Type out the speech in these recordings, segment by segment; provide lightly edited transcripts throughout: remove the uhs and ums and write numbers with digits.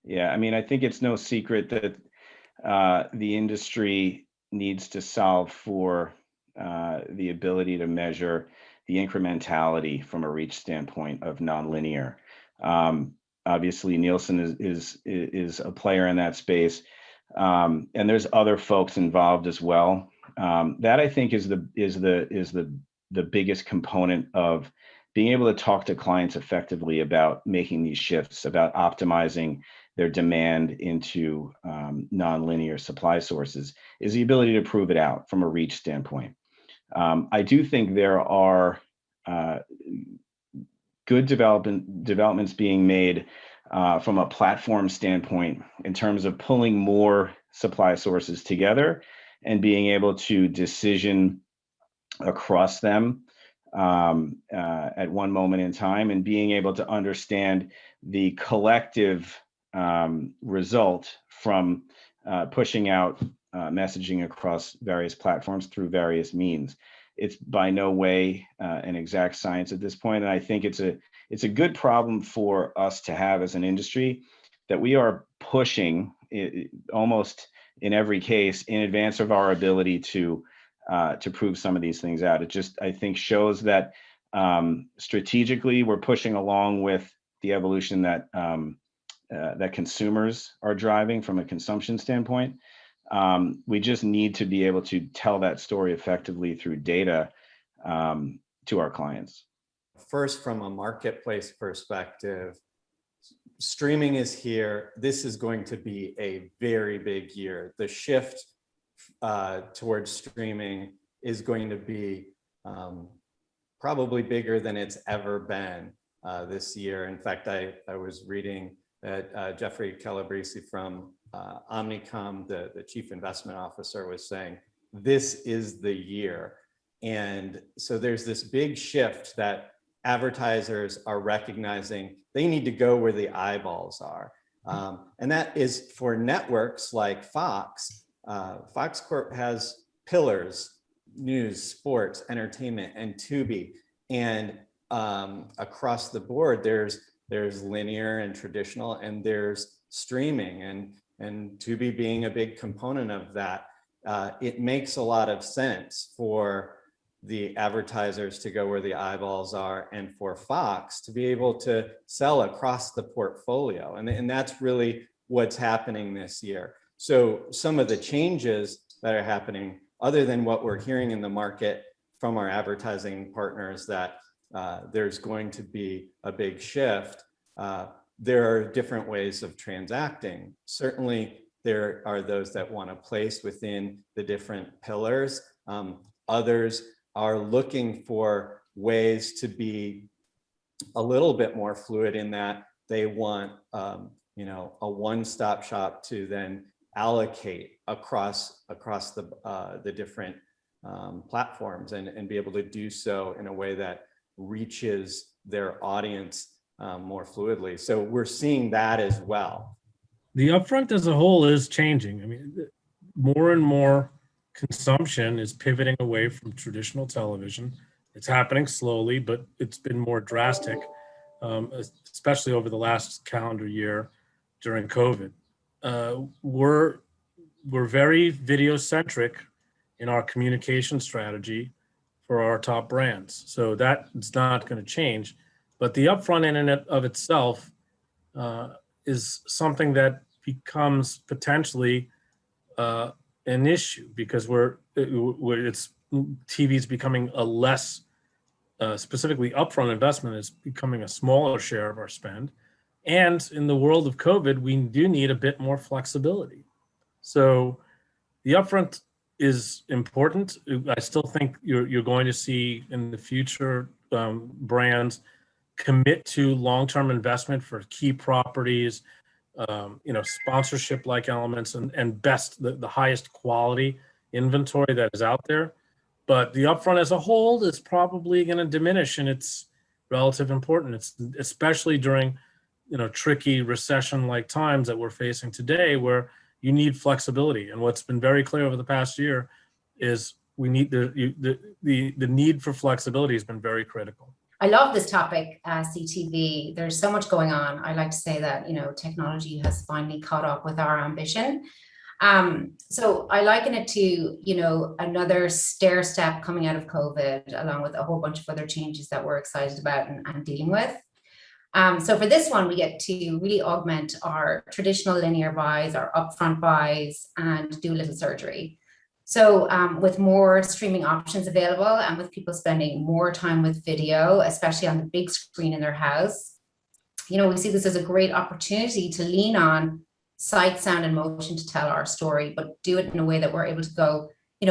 Yeah, I mean, I think it's no secret that the industry needs to solve for the ability to measure the incrementality from a reach standpoint of nonlinear. Obviously, Nielsen is a player in that space, and there's other folks involved as well. That I think is the biggest component of being able to talk to clients effectively about making these shifts, about optimizing their demand into nonlinear supply sources, is the ability to prove it out from a reach standpoint. I do think there are uh, good developments being made from a platform standpoint in terms of pulling more supply sources together and being able to decision across them at one moment in time, and being able to understand the collective result from pushing out messaging across various platforms through various means. It's by no way an exact science at this point, and I think it's a good problem for us to have as an industry, that we are pushing almost in every case in advance of our ability to prove some of these things out. It just, I think, shows that strategically we're pushing along with the evolution that consumers are driving from a consumption standpoint. We just need to be able to tell that story effectively through data to our clients. First, from a marketplace perspective, streaming is here. This is going to be a very big year. The shift towards streaming is going to be probably bigger than it's ever been this year. In fact, I was reading that Jeffrey Calabrese from Omnicom, the chief investment officer, was saying, this is the year. And so there's this big shift that advertisers are recognizing they need to go where the eyeballs are. And that is for networks like Fox. Fox Corp has pillars: news, sports, entertainment, and Tubi. And across the board, there's linear and traditional, and there's streaming, and Tubi being a big component of that. It makes a lot of sense for the advertisers to go where the eyeballs are, and for Fox to be able to sell across the portfolio. And that's really what's happening this year. So some of the changes that are happening, other than what we're hearing in the market from our advertising partners, that there's going to be a big shift, there are different ways of transacting. Certainly, there are those that want to place within the different pillars. Others are looking for ways to be a little bit more fluid in that they want a one-stop shop to then allocate across the different platforms, and be able to do so in a way that reaches their audience more fluidly. So we're seeing that as well. The upfront as a whole is changing. I mean, more and more consumption is pivoting away from traditional television. It's happening slowly, but it's been more drastic, especially over the last calendar year during COVID. We're very video centric in our communication strategy for our top brands. So that is not going to change. But the upfront in and of itself is something that becomes potentially an issue, because TV's becoming a less specifically upfront investment is becoming a smaller share of our spend. And in the world of COVID, we do need a bit more flexibility. So the upfront is important. I still think you're going to see in the future brands commit to long-term investment for key properties, sponsorship-like elements, and the highest quality inventory that is out there. But the upfront as a whole is probably going to diminish in its relative importance, especially during tricky recession-like times that we're facing today, where you need flexibility. And what's been very clear over the past year is we need the need for flexibility has been very critical. I love this topic, CTV. There's so much going on. I like to say that, technology has finally caught up with our ambition. So I liken it to, another stair step coming out of COVID, along with a whole bunch of other changes that we're excited about and dealing with. So for this one, we get to really augment our traditional linear buys, our upfront buys, and do a little surgery. So with more streaming options available and with people spending more time with video, especially on the big screen in their house, we see this as a great opportunity to lean on sight, sound, and motion to tell our story, but do it in a way that we're able to go,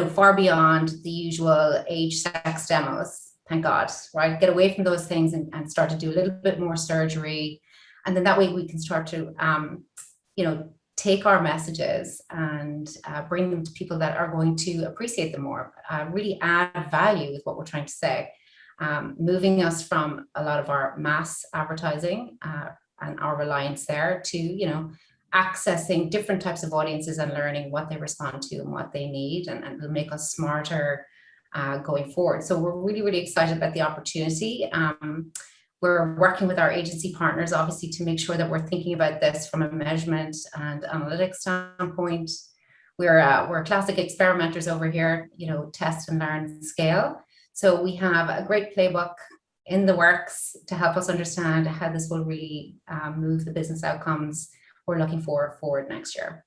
far beyond the usual age, sex demos. Thank God, right? Get away from those things and start to do a little bit more surgery. And then that way we can start to, take our messages and bring them to people that are going to appreciate them more, really add value with what we're trying to say, moving us from a lot of our mass advertising and our reliance there to, accessing different types of audiences and learning what they respond to and what they need, and will make us smarter going forward. So we're really, really excited about the opportunity. We're working with our agency partners, obviously, to make sure that we're thinking about this from a measurement and analytics standpoint. We're classic experimenters over here, test and learn, scale. So we have a great playbook in the works to help us understand how this will really move the business outcomes we're looking for forward next year.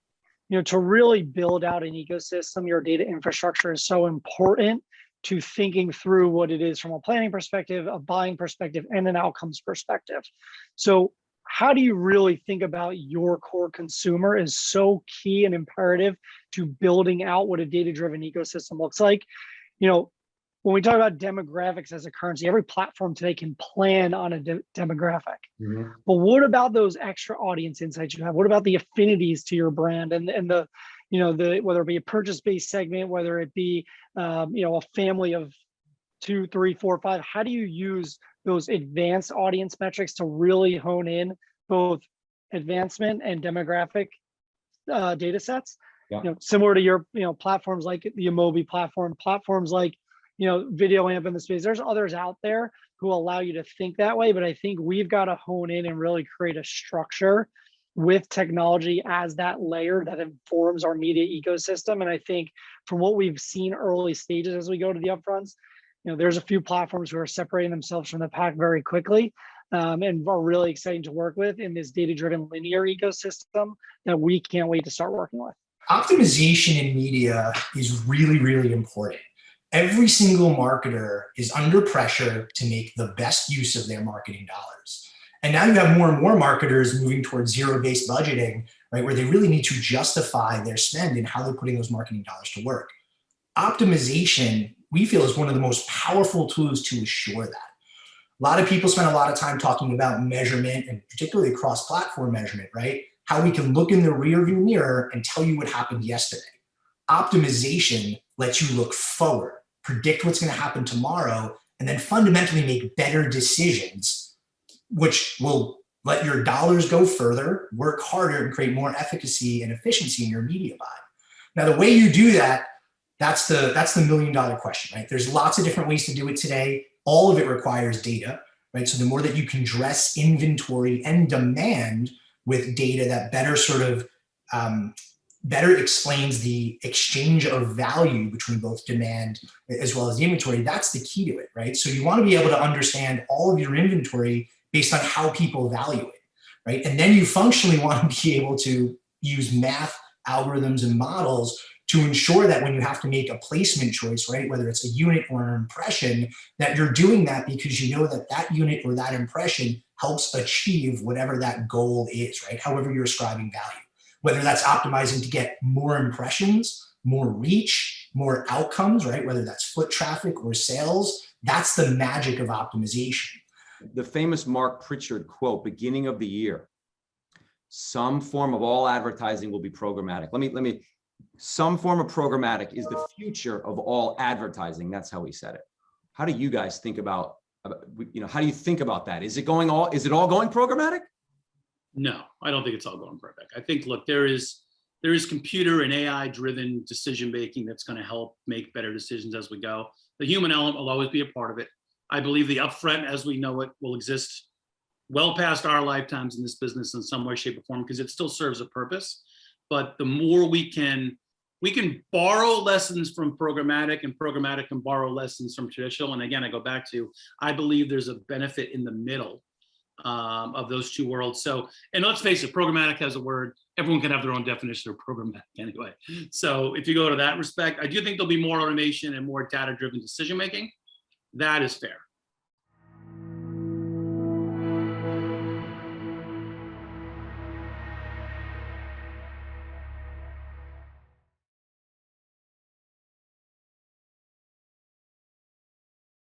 To really build out an ecosystem, your data infrastructure is so important to thinking through what it is from a planning perspective, a buying perspective, and an outcomes perspective. So how do you really think about your core consumer is so key and imperative to building out what a data-driven ecosystem looks like. When we talk about demographics as a currency, every platform today can plan on a demographic. Mm-hmm. But what about those extra audience insights you have? What about the affinities to your brand and the whether it be a purchase-based segment, whether it be a family of 2, 3, 4, 5? How do you use those advanced audience metrics to really hone in both advancement and demographic data sets? Yeah. Similar to your platforms like the Amobi platform, platforms like Video Amp in the space. There's others out there who allow you to think that way, but I think we've got to hone in and really create a structure with technology as that layer that informs our media ecosystem. And I think from what we've seen early stages as we go to the upfronts, there's a few platforms who are separating themselves from the pack very quickly and are really exciting to work with in this data-driven linear ecosystem that we can't wait to start working with. Optimization in media is really, really important. Every single marketer is under pressure to make the best use of their marketing dollars. And now you have more and more marketers moving towards zero-based budgeting, right, where they really need to justify their spend and how they're putting those marketing dollars to work. Optimization, we feel, is one of the most powerful tools to assure that. A lot of people spend a lot of time talking about measurement, and particularly cross-platform measurement, right? How we can look in the rearview mirror and tell you what happened yesterday. Optimization lets you look forward, predict what's going to happen tomorrow, and then fundamentally make better decisions, which will let your dollars go further, work harder, and create more efficacy and efficiency in your media buy. Now, the way you do that, that's the million-dollar question, right? There's lots of different ways to do it today. All of it requires data, right? So the more that you can dress inventory and demand with data that better sort of better explains the exchange of value between both demand as well as the inventory, that's the key to it, right? So you want to be able to understand all of your inventory based on how people value it, right? And then you functionally want to be able to use math algorithms and models to ensure that when you have to make a placement choice, right, whether it's a unit or an impression, that you're doing that because you know that that unit or that impression helps achieve whatever that goal is, right? However you're ascribing value, whether that's optimizing to get more impressions, more reach, more outcomes, right? Whether that's foot traffic or sales, that's the magic of optimization. The famous Mark Pritchard quote, beginning of the year, some form of all advertising will be programmatic. Some form of programmatic is the future of all advertising. That's how he said it. How do you guys think about, how do you think about that? Is it all going programmatic? No, I don't think it's all going programmatic. I think, look, there is computer and AI driven decision making that's going to help make better decisions as we go. The human element will always be a part of it. I believe the upfront as we know it will exist well past our lifetimes in this business in some way, shape, or form, because it still serves a purpose. But the more we can borrow lessons from programmatic, and programmatic can borrow lessons from traditional. And again, I go back to, I believe there's a benefit in the middle of those two worlds. So, and let's face it, programmatic has a word. Everyone can have their own definition of programmatic anyway. So if you go to that respect, I do think there'll be more automation and more data-driven decision-making. That is fair.